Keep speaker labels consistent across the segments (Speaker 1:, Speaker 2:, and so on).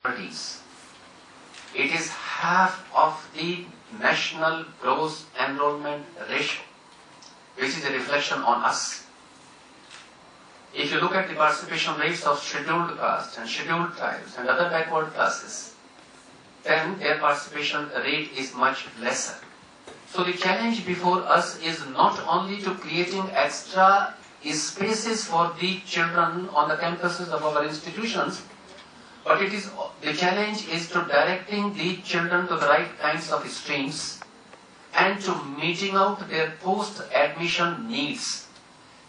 Speaker 1: studies. It is half of the national gross enrollment ratio, which is a reflection on us. If you look at the participation rates of scheduled castes and scheduled tribes and other backward classes, then their participation rate is much lesser. So the challenge before us is not only to creating extra spaces for the children on the campuses of our institutions, but the challenge is to directing the children to the right kinds of streams and to meeting out their post-admission needs.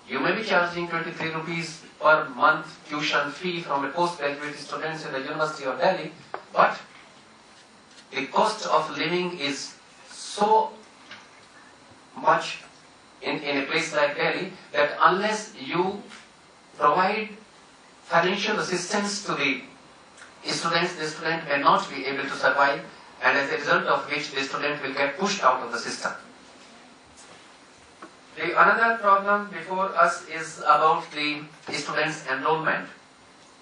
Speaker 1: You may be charging 23 rupees per month tuition fee from a postgraduate students in the University of Delhi, but the cost of living is so much in a place like Delhi that unless you provide financial assistance to the students, the student may not be able to survive, and as a result of which the student will get pushed out of the system. Another problem before us is about the students' enrollment.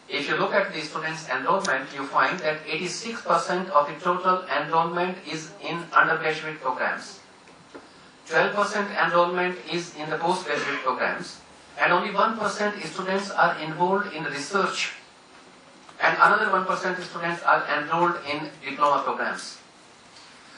Speaker 1: If you look at the students' enrollment, you find that 86% of the total enrollment is in undergraduate programs. 12% enrollment is in the postgraduate programs, and only 1% students are enrolled in research, and another 1% students are enrolled in diploma programs.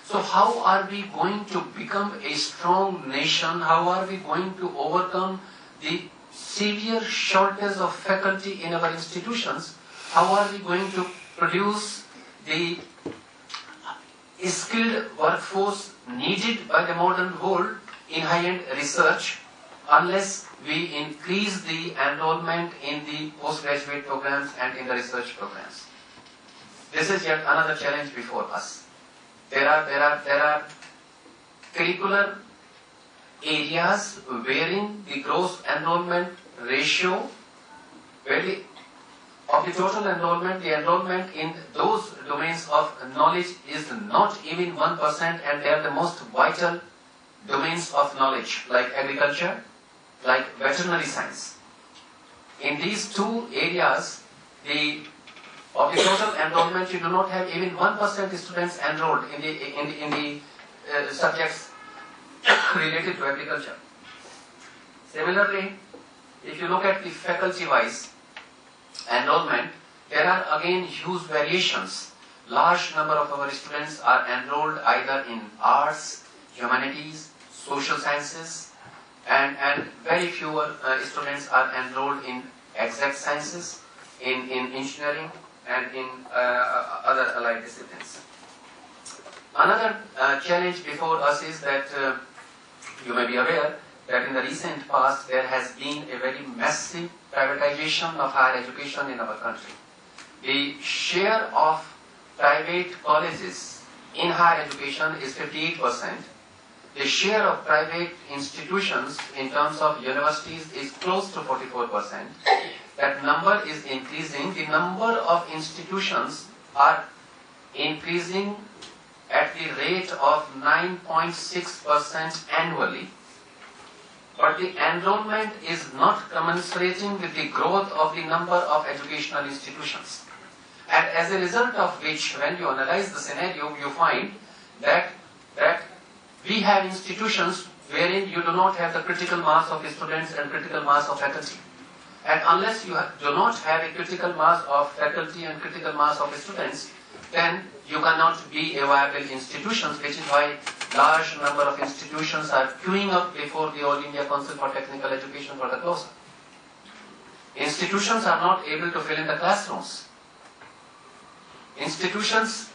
Speaker 1: So how are we going to become a strong nation? How are we going to overcome the severe shortage of faculty in our institutions? How are we going to produce the skilled workforce needed by the modern world in high-end research unless we increase the enrollment in the postgraduate programs and in the research programs? This is yet another challenge before us. There are curricular areas wherein the gross enrollment ratio, of the total enrollment, the enrollment in those domains of knowledge is not even 1%, and they are the most vital domains of knowledge, like agriculture, like veterinary science. In these two areas, of the total enrollment, you do not have even 1% students enrolled in the subjects related to agriculture. Similarly, if you look at the faculty-wise enrollment, there are again huge variations. Large number of our students are enrolled either in arts, humanities, social sciences, and very few students are enrolled in exact sciences, in engineering, and in other allied disciplines. Another challenge before us is that you may be aware that in the recent past there has been a very massive privatization of higher education in our country. The share of private colleges in higher education is 58%. The share of private institutions in terms of universities is close to 44%. That number is increasing. The number of institutions are increasing at the rate of 9.6% annually. But the enrollment is not commensurating with the growth of the number of educational institutions. And as a result of which, when you analyze the scenario, you find that we have institutions wherein you do not have the critical mass of students and critical mass of faculty. And unless you do not have a critical mass of faculty and critical mass of students, then you cannot be a viable institution, which is why large number of institutions are queuing up before the All India Council for Technical Education for the closure. Institutions are not able to fill in the classrooms. Institutions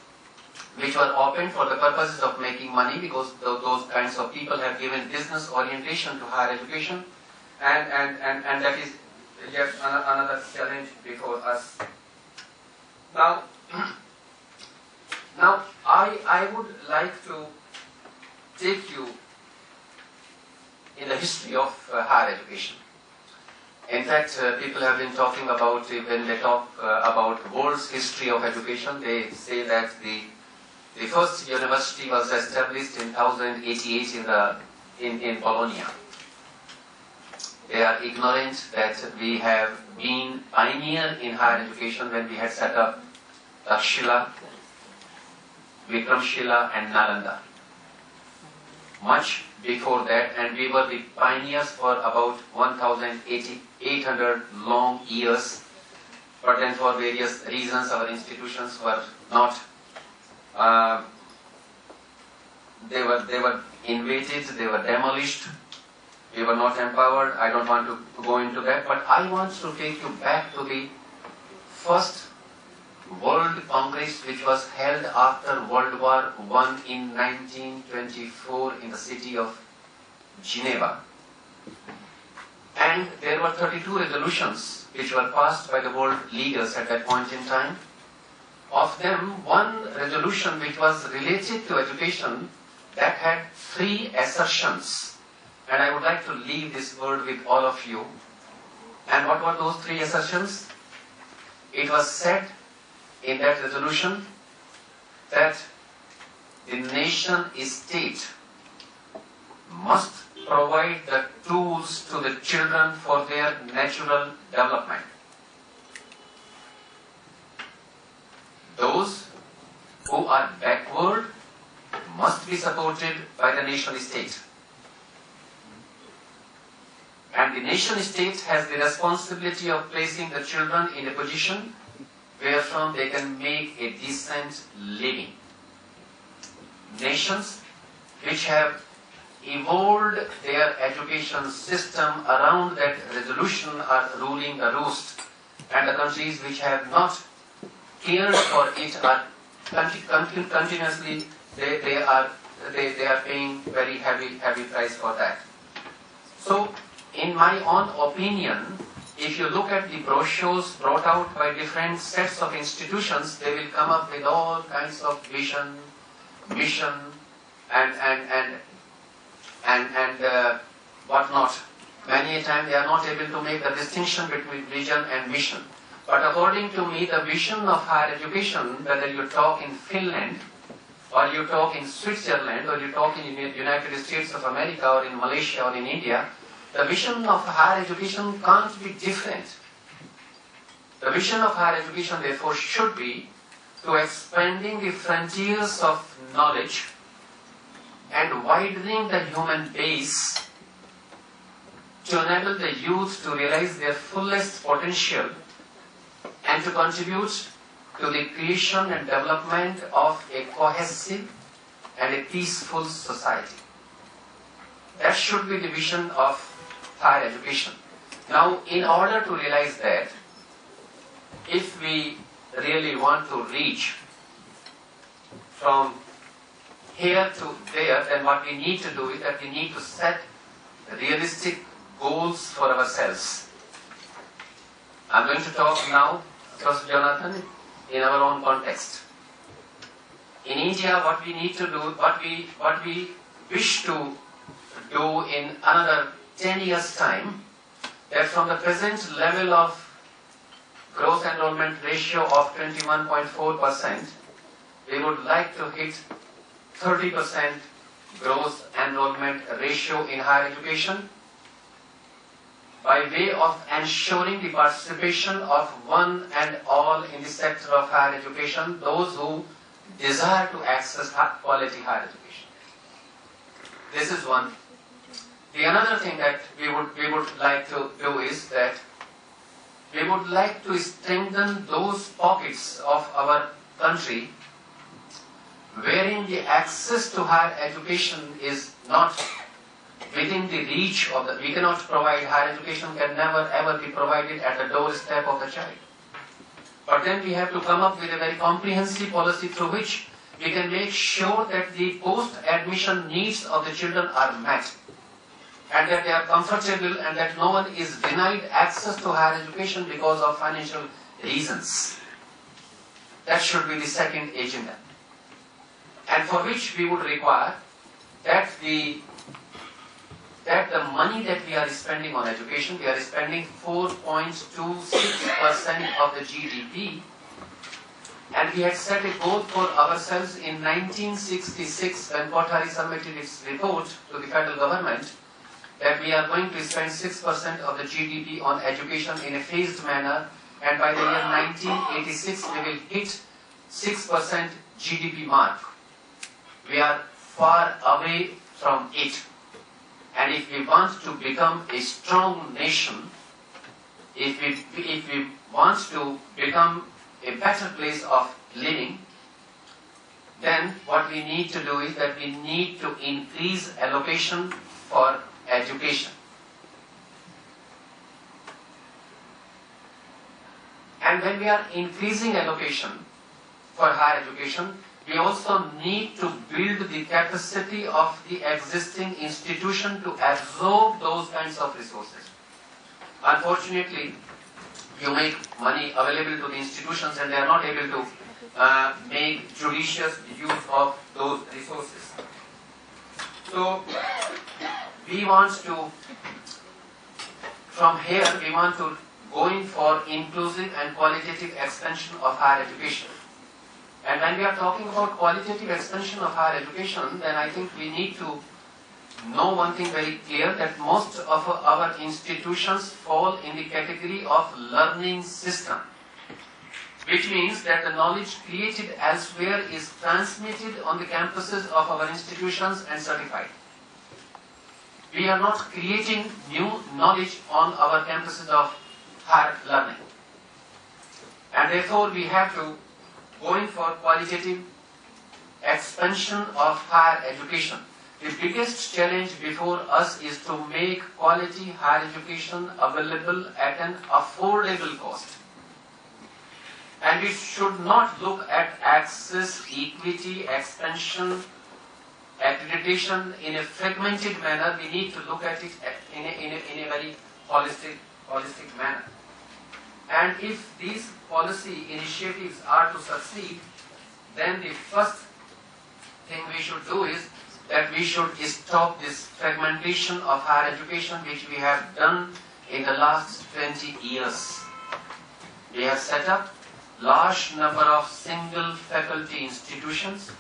Speaker 1: which were opened for the purposes of making money, because those kinds of people have given business orientation to higher education, and that is yet another challenge before us. Now I would like to take you in the history of higher education. In fact, people have been talking about, when they talk about world's history of education, they say that the first university was established in 1088 in Bologna. They are ignorant that we have been pioneer in higher education when we had set up Takshila, Vikramshila and Nalanda. Much before that, and we were the pioneers for about 1,800 long years, but then for various reasons our institutions were not, they were invaded, they were demolished, we were not empowered. I don't want to go into that, but I want to take you back to the first World Congress which was held after World War I in 1924 in the city of Geneva. And there were 32 resolutions which were passed by the world leaders at that point in time. Of them, one resolution which was related to education that had 3 assertions. And I would like to leave this word with all of you. And what were those 3 assertions? It was said in that resolution that the nation state must provide the tools to the children for their natural development. Those who are backward must be supported by the nation state. And the nation state has the responsibility of placing the children in a position wherefrom they can make a decent living. Nations which have evolved their education system around that resolution are ruling the roost, and the countries which have not cared for it are continuously they are paying very heavy price for that. So, in my own opinion, if you look at the brochures brought out by different sets of institutions, they will come up with all kinds of vision, mission, and whatnot. Many a time they are not able to make the distinction between vision and mission. But according to me, the vision of higher education, whether you talk in Finland, or you talk in Switzerland, or you talk in the United States of America, or in Malaysia, or in India, the vision of higher education can't be different. The vision of higher education, therefore, should be to expanding the frontiers of knowledge and widening the human base to enable the youth to realize their fullest potential and to contribute to the creation and development of a cohesive and a peaceful society. That should be the vision of higher education. Now, in order to realize that, if we really want to reach from here to there, then what we need to do is that we need to set realistic goals for ourselves. I'm going to talk now, Professor Jonathan, in our own context. In India, what we need to do, what we wish to do in another 10 years' time, that from the present level of gross enrollment ratio of 21.4%, we would like to hit 30% gross enrollment ratio in higher education by way of ensuring the participation of one and all in the sector of higher education, those who desire to access quality higher education. This is one. The another thing that we would like to do is that we would like to strengthen those pockets of our country wherein the access to higher education is not within the reach of the, we cannot provide, higher education can never ever be provided at the doorstep of the child. But then we have to come up with a very comprehensive policy through which we can make sure that the post-admission needs of the children are met, and that they are comfortable, and that no one is denied access to higher education because of financial reasons. That should be the second agenda. And for which we would require that the money that we are spending on education, we are spending 4.26% of the GDP, and we had set a goal for ourselves in 1966 when Kothari submitted its report to the federal government, that we are going to spend 6% of the GDP on education in a phased manner, and by the year 1986 we will hit 6% GDP mark. We are far away from it. And if we want to become a strong nation, if we want to become a better place of living, then what we need to do is that we need to increase allocation for education. And when we are increasing allocation for higher education, we also need to build the capacity of the existing institution to absorb those kinds of resources. Unfortunately, you make money available to the institutions and they are not able to make judicious use of those resources. So, we want to, from here, we want to go in for inclusive and qualitative expansion of higher education. And when we are talking about qualitative expansion of higher education, then I think we need to know one thing very clear, that most of our institutions fall in the category of learning system, which means that the knowledge created elsewhere is transmitted on the campuses of our institutions and certified. We are not creating new knowledge on our campuses of higher learning. And therefore we have to go in for qualitative expansion of higher education. The biggest challenge before us is to make quality higher education available at an affordable cost. And we should not look at access, equity, expansion, accreditation in a fragmented manner. We need to look at it in a very holistic manner. And if these policy initiatives are to succeed, then the first thing we should do is that we should stop this fragmentation of higher education which we have done in the last 20 years. We have set up large number of single faculty institutions.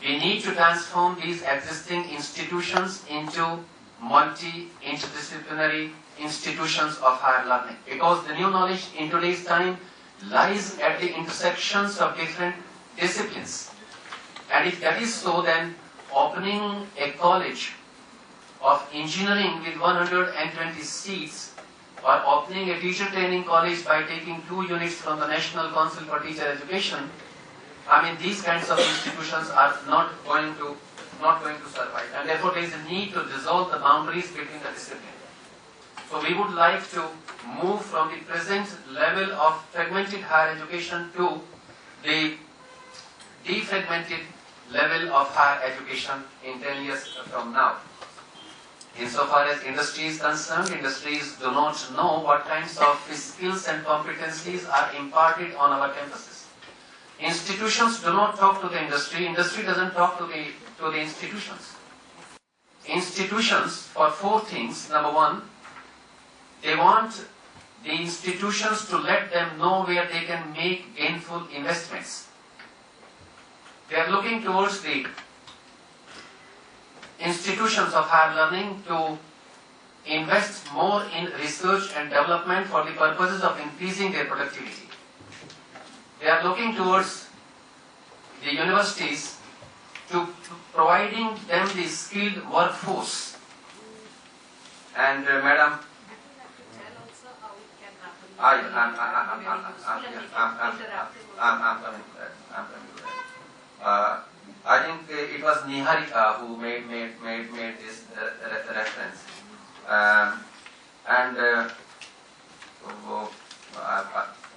Speaker 1: We need to transform these existing institutions into multi-interdisciplinary institutions of higher learning, because the new knowledge in today's time lies at the intersections of different disciplines. And if that is so, then opening a college of engineering with 120 seats, or opening a teacher training college by taking 2 units from the National Council for Teacher Education, I mean, these kinds of institutions are not going to survive, and therefore there is a need to dissolve the boundaries between the disciplines. So we would like to move from the present level of fragmented higher education to the defragmented level of higher education in 10 years from now. Insofar as industry is concerned, industries do not know what kinds of skills and competencies are imparted on our campuses. Institutions do not talk to the industry, industry doesn't talk to the institutions. Institutions for 4 things. Number 1, they want the institutions to let them know where they can make gainful investments. They are looking towards the institutions of higher learning to invest more in research and development for the purposes of increasing their productivity. They are looking towards the universities to providing them the skilled workforce. And Madam, I'm coming to that. I think it was Niharika who made this reference.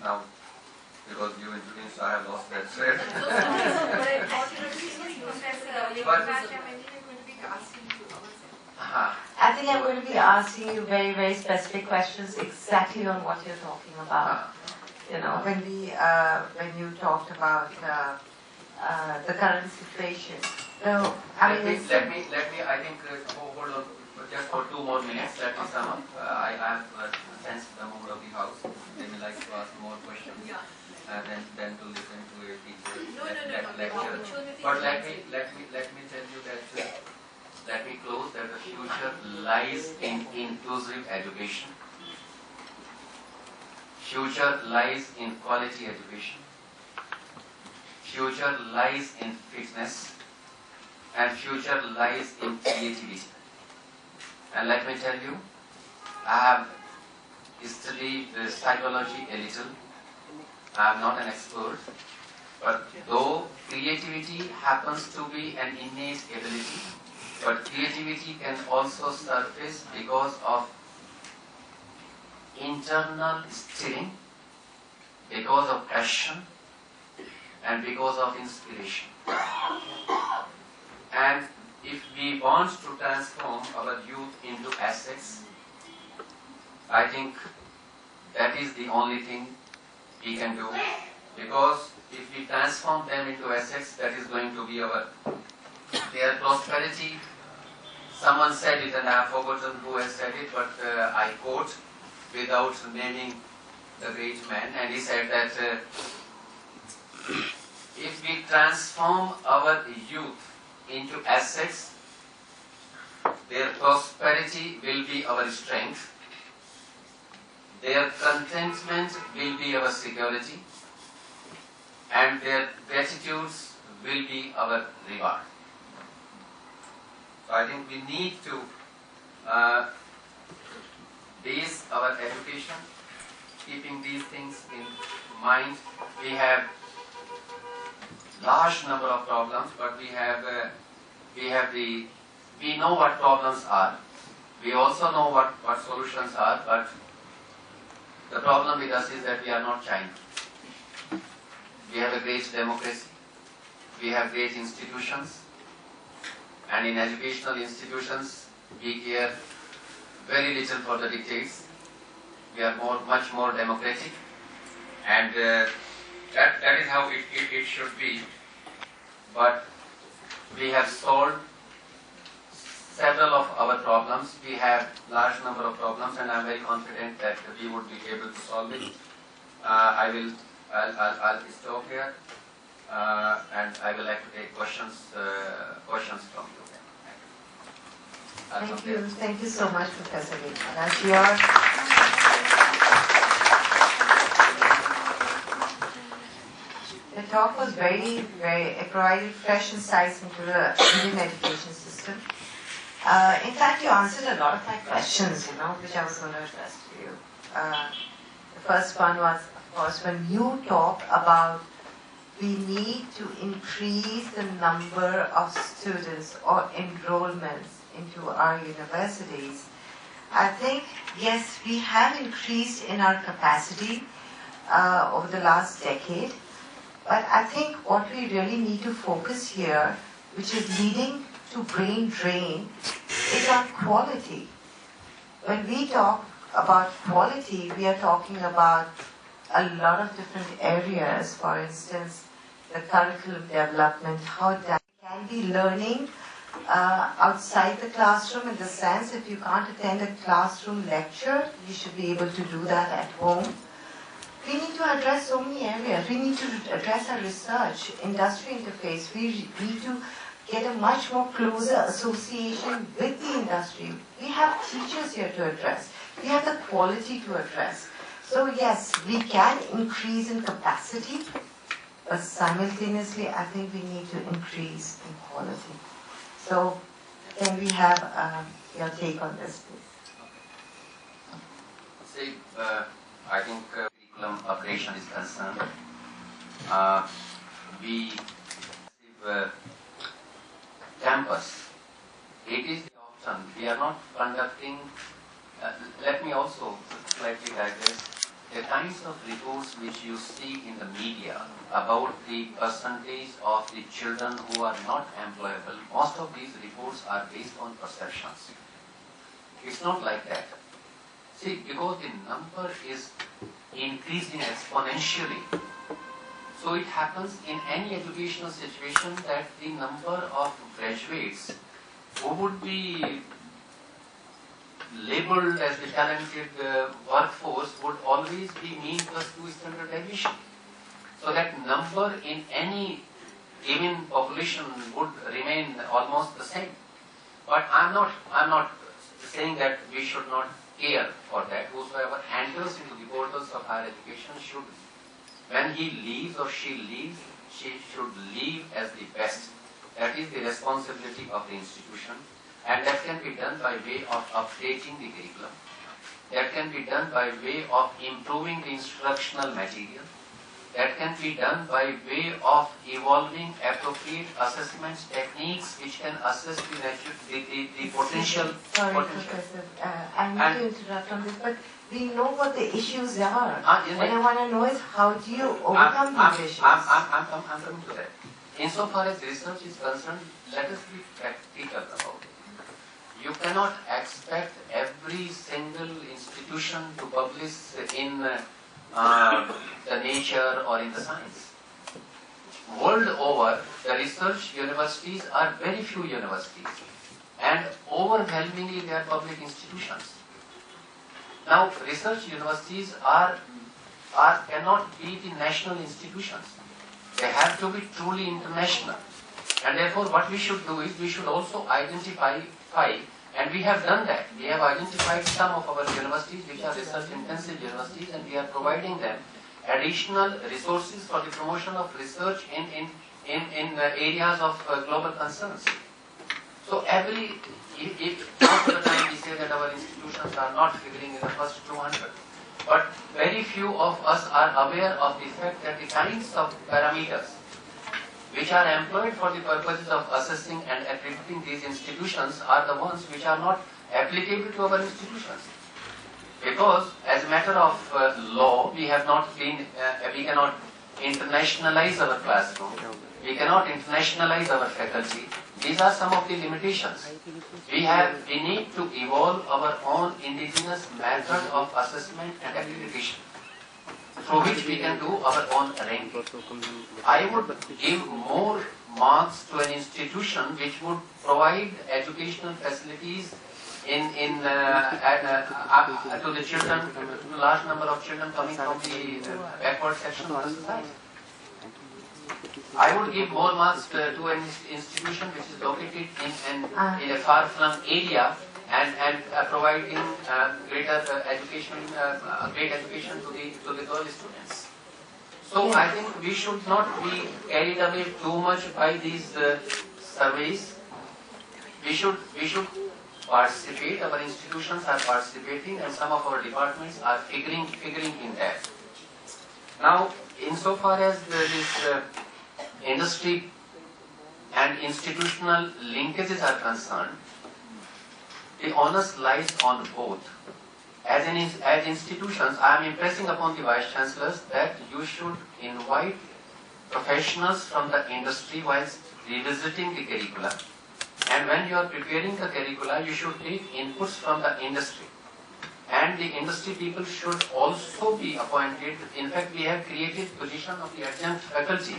Speaker 1: Now, because you introduced, I have lost that thread.
Speaker 2: I think I'm going to be asking you very, very specific questions exactly on what you're talking about. You know, when you talked about the current situation. So, I mean,
Speaker 1: let me. I think hold on just for 2 more minutes. Let me sum up. I have sensed the mood of the house. They may like to ask more questions, than to listen to a teacher lecture. But let me tell you that. Let me close that the future lies in inclusive education. Future lies in quality education. future lies in fitness and future lies in creativity. And let me tell you, I have studied psychology a little. I am not an expert, but though creativity happens to be an innate ability, but creativity can also surface because of internal stirring, because of passion, and because of inspiration. And if we want to transform our youth into assets, I think that is the only thing we can do, because if we transform them into assets, that is going to be their prosperity. Someone said it and I have forgotten who has said it, but I quote without naming the great man, and he said that if we transform our youth into assets, their prosperity will be our strength, their contentment will be our security, and their gratitudes will be our reward. So I think we need to base our education keeping these things in mind. We have large number of problems, but we know what problems are. We also know what solutions are, but the problem with us is that we are not China. We have a great democracy. We have great institutions. And in educational institutions, we care very little for the dictates. We are much more democratic. And that is how it should be. But we have solved several of our problems. We have large number of problems, and I am very confident that we would be able to solve it. I'll stop here, and I will like to take questions from you.
Speaker 2: Thank you so much, Professor Venkata. The talk was very, it provided fresh insights into the Indian education system. In fact, you answered a lot of my questions, which I was going to address to you. The first one was, of course, when you talk about we need to increase the number of students or enrollments into our universities. I think, yes, we have increased in our capacity over the last decade, but I think what we really need to focus here, which is leading to brain drain, is on quality. When we talk about quality, we are talking about a lot of different areas. For instance, the curriculum development, how that can be learning outside the classroom, in the sense if you can't attend a classroom lecture, you should be able to do that at home. We need to address so many areas. We need to address our research, industry interface. We need to get a much more closer association with the industry. We have teachers here to address. We have the quality to address. So yes, we can increase in capacity, but simultaneously I think we need to increase in quality. So can we have your take on this, please?
Speaker 1: See, I think curriculum updation is concerned. We campus. It is often we are not conducting. Let me also slightly digress. The kinds of reports which you see in the media about the percentage of the children who are not employable, most of these reports are based on perceptions. It's not like that. See, because the number is increasing exponentially, so it happens in any educational situation that the number of graduates who would be labeled as the talented workforce would always be mean +2 standard deviation. So that number in any given population would remain almost the same. But I'm not saying that we should not care for that. Whosoever enters into the portals of higher education should, when he leaves or she leaves, she should leave as the best. That is the responsibility of the institution, and that can be done by way of updating the curriculum. That can be done by way of improving the instructional material. That can be done by way of evolving appropriate assessment techniques which can assess the potential.
Speaker 2: Sorry, Professor, I need to interrupt on this, but we know what the issues are. What I want to know is how do you overcome these issues?
Speaker 1: I'm coming to that. Insofar as research is concerned, let us be practical about it. You cannot expect every single institution to publish in the nature or in the science. World over, the research universities are very few universities, and overwhelmingly they are public institutions. Now, research universities cannot be the national institutions. They have to be truly international. And therefore, what we should do is we should also identify, and we have done that. We have identified some of our universities which are research-intensive universities, and we are providing them additional resources for the promotion of research in areas of global concerns. So most of the time we say that our institutions are not figuring in the first 200. But very few of us are aware of the fact that the kinds of parameters which are employed for the purposes of assessing and accrediting these institutions are the ones which are not applicable to our institutions. Because as a matter of law, we cannot internationalize our classroom, we cannot internationalize our faculty. These are some of the limitations. We need to evolve our own indigenous method of assessment and accreditation, through which we can do our own ranking. I would give more marks to an institution which would provide educational facilities to the children, to a large number of children coming from the backward section of the society. I would give more marks to an institution which is located in a far-flung area and providing great education to the girl students. So I think we should not be carried away too much by these surveys. We should participate. Our institutions are participating, and some of our departments are figuring in that. Now, insofar as this industry and institutional linkages are concerned, the onus lies on both. As institutions, I am impressing upon the Vice Chancellors that you should invite professionals from the industry whilst revisiting the curricula. And when you are preparing the curricula, you should take inputs from the industry. And the industry people should also be appointed. In fact, we have created position of the adjunct faculty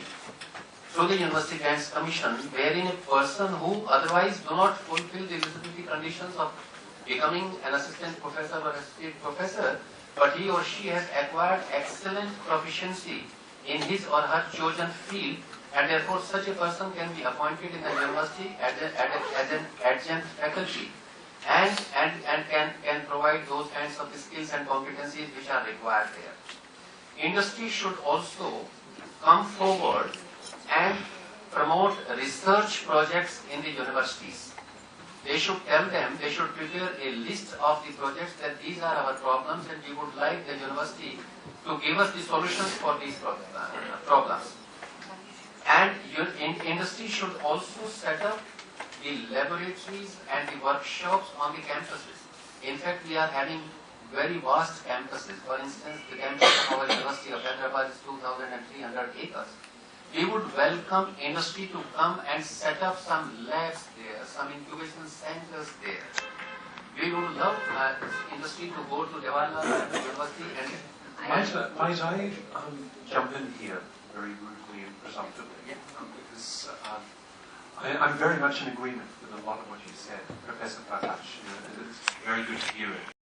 Speaker 1: through the University Grants Commission, wherein a person who otherwise do not fulfill the eligibility conditions of becoming an assistant professor or associate professor, but he or she has acquired excellent proficiency in his or her chosen field, and therefore such a person can be appointed in the university as an adjunct faculty and can provide those kinds of skills and competencies which are required there. Industry should also come forward and promote research projects in the universities. They should tell them, they should prepare a list of the projects that these are our problems and we would like the university to give us the solutions for these problems. And industry should also set up the laboratories and the workshops on the campuses. In fact, we are having very vast campuses. For instance, the campus of our University of Hyderabad is 2,300 acres. We would welcome industry to come and set up some labs there, some incubation centers there. We would love industry to go to Jawaharlal University and...
Speaker 3: Might I jump in here very rudely and presumptively? Because I'm very much in agreement with a lot of what you said, Professor Prakash. It's very good to hear it.